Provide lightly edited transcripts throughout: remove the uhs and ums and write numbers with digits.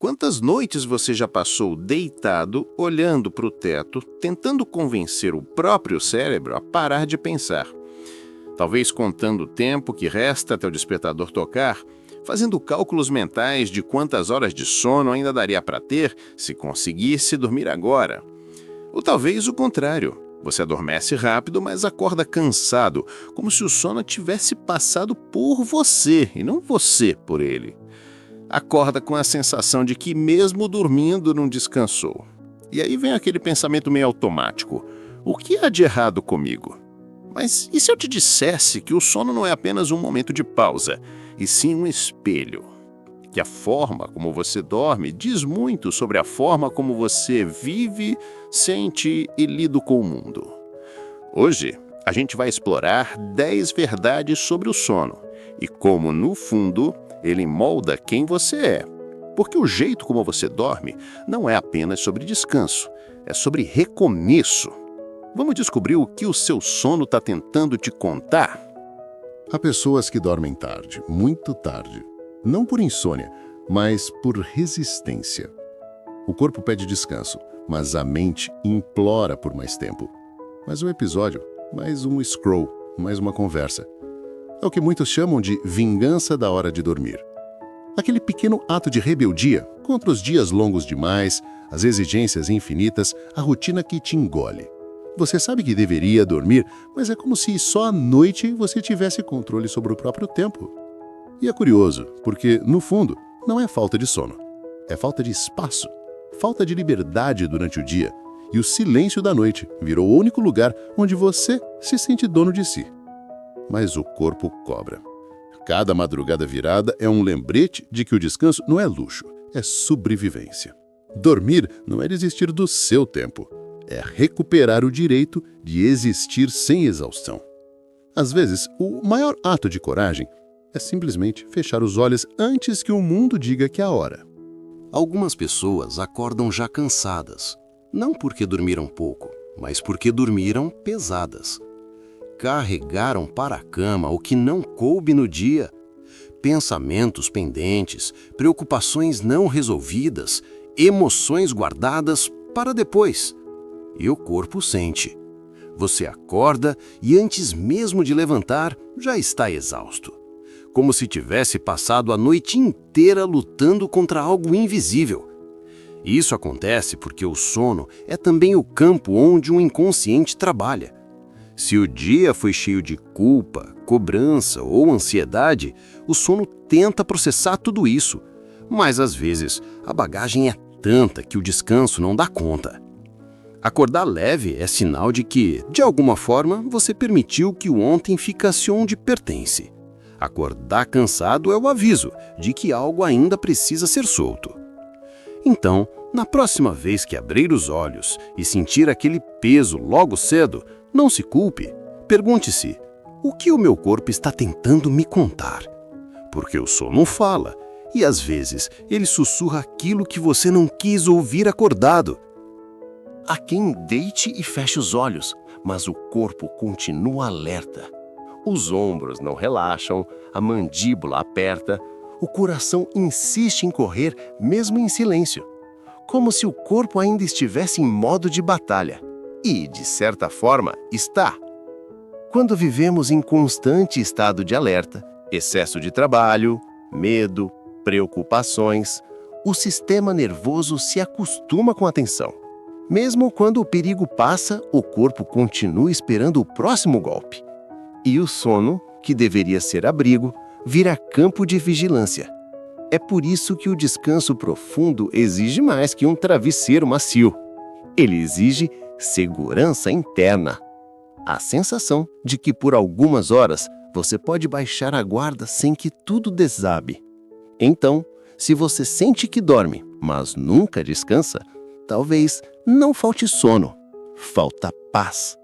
Quantas noites você já passou deitado, olhando para o teto, tentando convencer o próprio cérebro a parar de pensar? Talvez contando o tempo que resta até o despertador tocar, fazendo cálculos mentais de quantas horas de sono ainda daria para ter se conseguisse dormir agora. Ou talvez o contrário. Você adormece rápido, mas acorda cansado, como se o sono tivesse passado por você e não você por ele. Acorda com a sensação de que mesmo dormindo não descansou. E aí vem aquele pensamento meio automático. O que há de errado comigo? Mas e se eu te dissesse que o sono não é apenas um momento de pausa, e sim um espelho? Que a forma como você dorme diz muito sobre a forma como você vive, sente e lida com o mundo. Hoje, a gente vai explorar 10 verdades sobre o sono e como, no fundo, ele molda quem você é. Porque o jeito como você dorme não é apenas sobre descanso, é sobre recomeço. Vamos descobrir o que o seu sono está tentando te contar? Há pessoas que dormem tarde, muito tarde. Não por insônia, mas por resistência. O corpo pede descanso, mas a mente implora por mais tempo. Mais um episódio, mais um scroll, mais uma conversa. É o que muitos chamam de vingança da hora de dormir. Aquele pequeno ato de rebeldia contra os dias longos demais, as exigências infinitas, a rotina que te engole. Você sabe que deveria dormir, mas é como se só à noite você tivesse controle sobre o próprio tempo. E é curioso, porque, no fundo, não é falta de sono. É falta de espaço, falta de liberdade durante o dia. E o silêncio da noite virou o único lugar onde você se sente dono de si. Mas o corpo cobra. Cada madrugada virada é um lembrete de que o descanso não é luxo, é sobrevivência. Dormir não é desistir do seu tempo, é recuperar o direito de existir sem exaustão. Às vezes, o maior ato de coragem é simplesmente fechar os olhos antes que o mundo diga que é a hora. Algumas pessoas acordam já cansadas, não porque dormiram pouco, mas porque dormiram pesadas. Carregaram para a cama o que não coube no dia. Pensamentos pendentes, preocupações não resolvidas, emoções guardadas para depois. E o corpo sente. Você acorda e antes mesmo de levantar, já está exausto. Como se tivesse passado a noite inteira lutando contra algo invisível. Isso acontece porque o sono é também o campo onde o inconsciente trabalha. Se o dia foi cheio de culpa, cobrança ou ansiedade, o sono tenta processar tudo isso. Mas às vezes a bagagem é tanta que o descanso não dá conta. Acordar leve é sinal de que, de alguma forma, você permitiu que o ontem ficasse onde pertence. Acordar cansado é o aviso de que algo ainda precisa ser solto. Então, na próxima vez que abrir os olhos e sentir aquele peso logo cedo, não se culpe. Pergunte-se, o que o meu corpo está tentando me contar? Porque o sono fala, e às vezes ele sussurra aquilo que você não quis ouvir acordado. Há quem deite e feche os olhos, mas o corpo continua alerta. Os ombros não relaxam, a mandíbula aperta, o coração insiste em correr mesmo em silêncio, como se o corpo ainda estivesse em modo de batalha. E, de certa forma, está. Quando vivemos em constante estado de alerta, excesso de trabalho, medo, preocupações, o sistema nervoso se acostuma com a tensão. Mesmo quando o perigo passa, o corpo continua esperando o próximo golpe. E o sono, que deveria ser abrigo, vira campo de vigilância. É por isso que o descanso profundo exige mais que um travesseiro macio. Ele exige segurança interna. A sensação de que por algumas horas você pode baixar a guarda sem que tudo desabe. Então, se você sente que dorme, mas nunca descansa, talvez não falte sono, falta paz.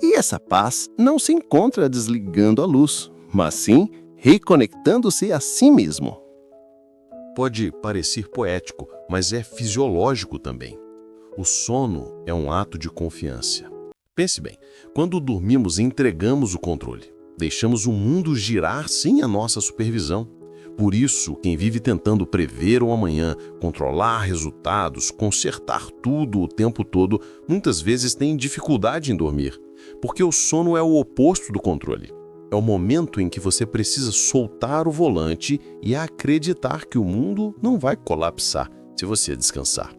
E essa paz não se encontra desligando a luz, mas sim reconectando-se a si mesmo. Pode parecer poético, mas é fisiológico também. O sono é um ato de confiança. Pense bem, quando dormimos entregamos o controle. Deixamos o mundo girar sem a nossa supervisão. Por isso, quem vive tentando prever o amanhã, controlar resultados, consertar tudo o tempo todo, muitas vezes tem dificuldade em dormir, porque o sono é o oposto do controle. É o momento em que você precisa soltar o volante e acreditar que o mundo não vai colapsar se você descansar.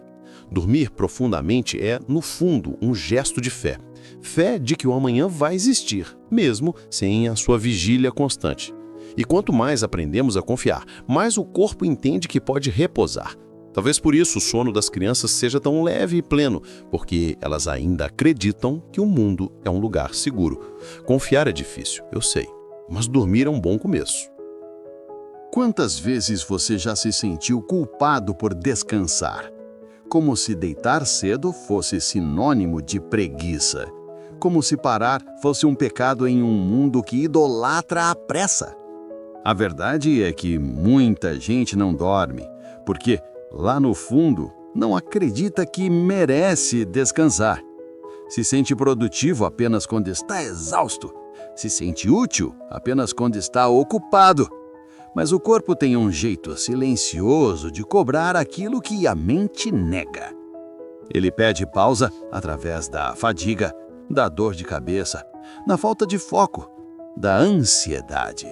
Dormir profundamente é, no fundo, um gesto de fé. Fé de que o amanhã vai existir, mesmo sem a sua vigília constante. E quanto mais aprendemos a confiar, mais o corpo entende que pode repousar. Talvez por isso o sono das crianças seja tão leve e pleno, porque elas ainda acreditam que o mundo é um lugar seguro. Confiar é difícil, eu sei, mas dormir é um bom começo. Quantas vezes você já se sentiu culpado por descansar? Como se deitar cedo fosse sinônimo de preguiça. Como se parar fosse um pecado em um mundo que idolatra a pressa. A verdade é que muita gente não dorme, porque, lá no fundo, não acredita que merece descansar. Se sente produtivo apenas quando está exausto. Se sente útil apenas quando está ocupado. Mas o corpo tem um jeito silencioso de cobrar aquilo que a mente nega. Ele pede pausa através da fadiga, da dor de cabeça, da falta de foco, da ansiedade.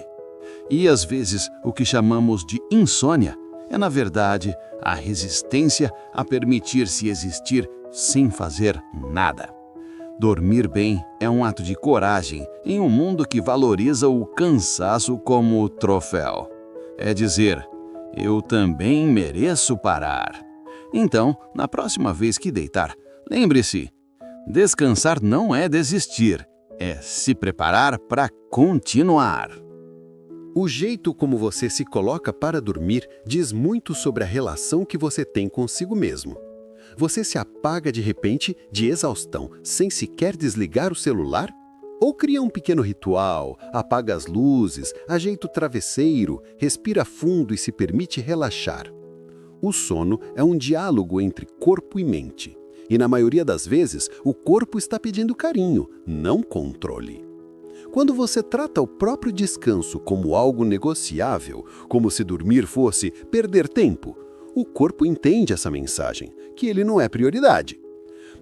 E às vezes o que chamamos de insônia é, na verdade, a resistência a permitir-se existir sem fazer nada. Dormir bem é um ato de coragem em um mundo que valoriza o cansaço como troféu. É dizer, eu também mereço parar. Então, na próxima vez que deitar, lembre-se, descansar não é desistir, é se preparar para continuar. O jeito como você se coloca para dormir diz muito sobre a relação que você tem consigo mesmo. Você se apaga de repente de exaustão, sem sequer desligar o celular? Ou cria um pequeno ritual, apaga as luzes, ajeita o travesseiro, respira fundo e se permite relaxar? O sono é um diálogo entre corpo e mente. E na maioria das vezes, o corpo está pedindo carinho, não controle. Quando você trata o próprio descanso como algo negociável, como se dormir fosse perder tempo, o corpo entende essa mensagem, que ele não é prioridade.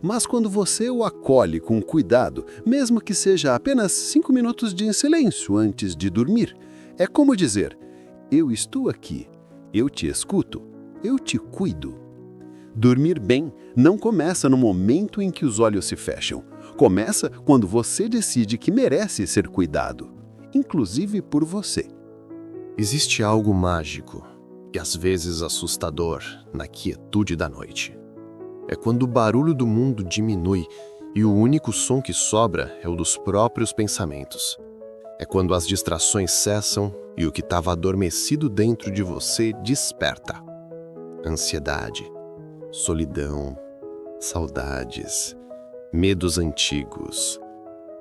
Mas quando você o acolhe com cuidado, mesmo que seja apenas 5 minutos de silêncio antes de dormir, é como dizer, eu estou aqui, eu te escuto, eu te cuido. Dormir bem não começa no momento em que os olhos se fecham. Começa quando você decide que merece ser cuidado, inclusive por você. Existe algo mágico e às vezes assustador na quietude da noite. É quando o barulho do mundo diminui e o único som que sobra é o dos próprios pensamentos. É quando as distrações cessam e o que estava adormecido dentro de você desperta. Ansiedade, solidão, saudades, medos antigos.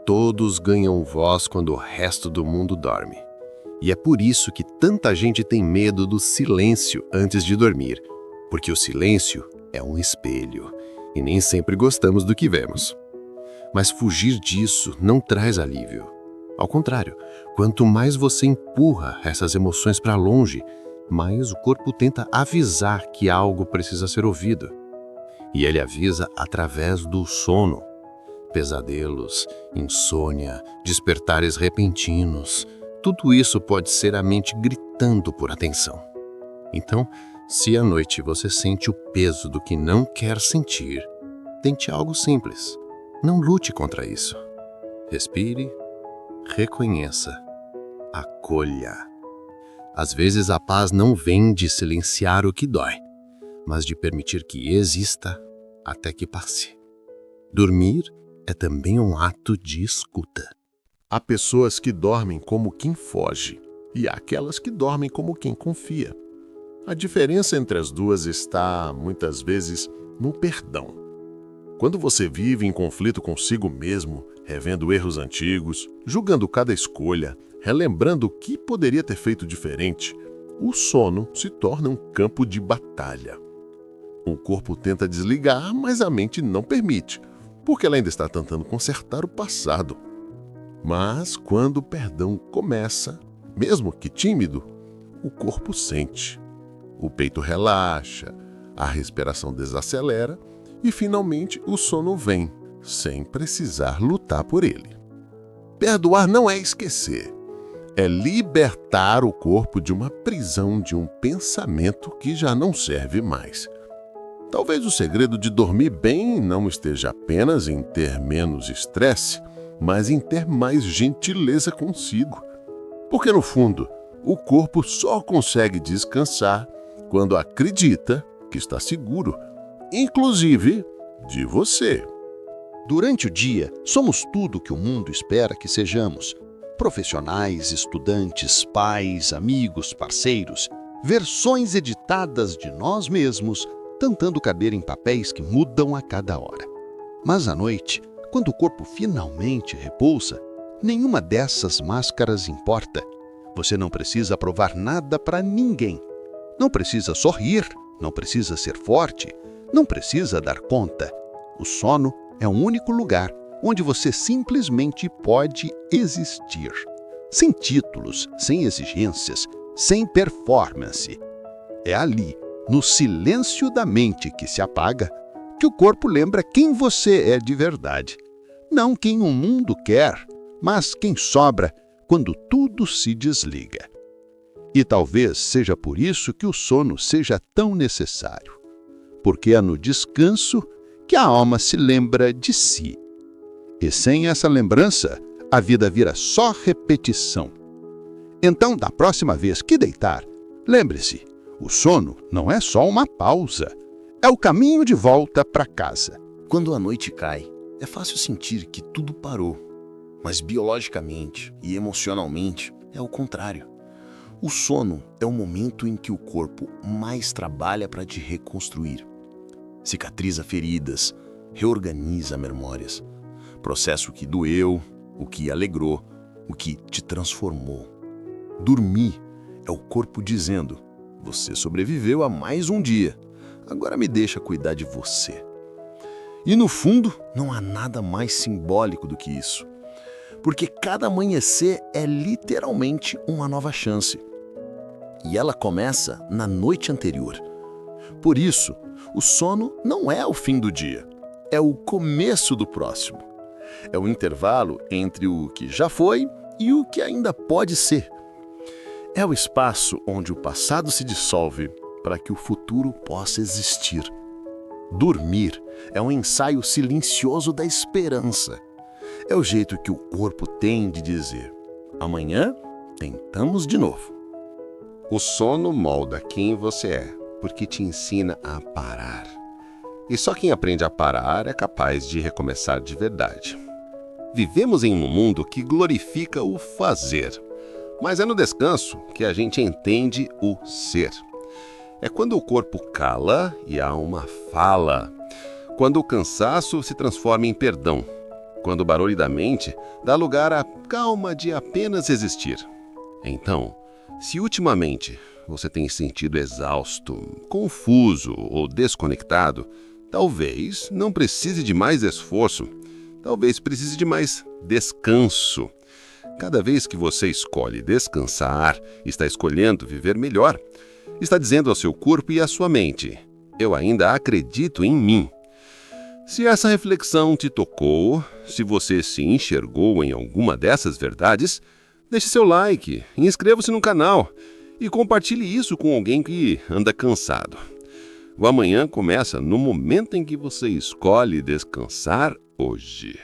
Todos ganham voz quando o resto do mundo dorme. E é por isso que tanta gente tem medo do silêncio antes de dormir, porque o silêncio é um espelho e nem sempre gostamos do que vemos. Mas fugir disso não traz alívio. Ao contrário, quanto mais você empurra essas emoções para longe, mais o corpo tenta avisar que algo precisa ser ouvido. E ele avisa através do sono. Pesadelos, insônia, despertares repentinos, tudo isso pode ser a mente gritando por atenção. Então, se à noite você sente o peso do que não quer sentir, tente algo simples. Não lute contra isso. Respire, reconheça, acolha. Às vezes a paz não vem de silenciar o que dói, mas de permitir que exista até que passe. Dormir é também um ato de escuta. Há pessoas que dormem como quem foge e há aquelas que dormem como quem confia. A diferença entre as duas está, muitas vezes, no perdão. Quando você vive em conflito consigo mesmo, revendo erros antigos, julgando cada escolha, relembrando o que poderia ter feito diferente, o sono se torna um campo de batalha. O corpo tenta desligar, mas a mente não permite, porque ela ainda está tentando consertar o passado. Mas quando o perdão começa, mesmo que tímido, o corpo sente. O peito relaxa, a respiração desacelera e, finalmente, o sono vem, sem precisar lutar por ele. Perdoar não é esquecer. É libertar o corpo de uma prisão, de um pensamento que já não serve mais. Talvez o segredo de dormir bem não esteja apenas em ter menos estresse, mas em ter mais gentileza consigo. Porque, no fundo, o corpo só consegue descansar quando acredita que está seguro, inclusive de você. Durante o dia, somos tudo que o mundo espera que sejamos. Profissionais, estudantes, pais, amigos, parceiros, versões editadas de nós mesmos, tentando caber em papéis que mudam a cada hora. Mas à noite, quando o corpo finalmente repousa, nenhuma dessas máscaras importa. Você não precisa provar nada para ninguém. Não precisa sorrir, não precisa ser forte, não precisa dar conta. O sono é o único lugar onde você simplesmente pode existir. Sem títulos, sem exigências, sem performance. É ali, no silêncio da mente que se apaga, que o corpo lembra quem você é de verdade. Não quem o mundo quer, mas quem sobra quando tudo se desliga. E talvez seja por isso que o sono seja tão necessário. Porque é no descanso que a alma se lembra de si. E sem essa lembrança, a vida vira só repetição. Então, da próxima vez que deitar, lembre-se, o sono não é só uma pausa, é o caminho de volta para casa. Quando a noite cai, é fácil sentir que tudo parou. Mas biologicamente e emocionalmente é o contrário. O sono é o momento em que o corpo mais trabalha para te reconstruir. Cicatriza feridas, reorganiza memórias. Processa o que doeu, o que alegrou, o que te transformou. Dormir é o corpo dizendo: você sobreviveu a mais um dia, agora me deixa cuidar de você. E no fundo, não há nada mais simbólico do que isso. Porque cada amanhecer é literalmente uma nova chance. E ela começa na noite anterior. Por isso, o sono não é o fim do dia, é o começo do próximo. É o intervalo entre o que já foi e o que ainda pode ser. É o espaço onde o passado se dissolve para que o futuro possa existir. Dormir é um ensaio silencioso da esperança. É o jeito que o corpo tem de dizer: amanhã tentamos de novo. O sono molda quem você é, porque te ensina a parar. E só quem aprende a parar é capaz de recomeçar de verdade. Vivemos em um mundo que glorifica o fazer, mas é no descanso que a gente entende o ser. É quando o corpo cala e há uma fala. Quando o cansaço se transforma em perdão. Quando o barulho da mente dá lugar à calma de apenas existir. Então, se ultimamente você tem sentido exausto, confuso ou desconectado, talvez não precise de mais esforço. Talvez precise de mais descanso. Cada vez que você escolhe descansar, está escolhendo viver melhor. Está dizendo ao seu corpo e à sua mente: eu ainda acredito em mim. Se essa reflexão te tocou, se você se enxergou em alguma dessas verdades, deixe seu like, inscreva-se no canal e compartilhe isso com alguém que anda cansado. O amanhã começa no momento em que você escolhe descansar hoje.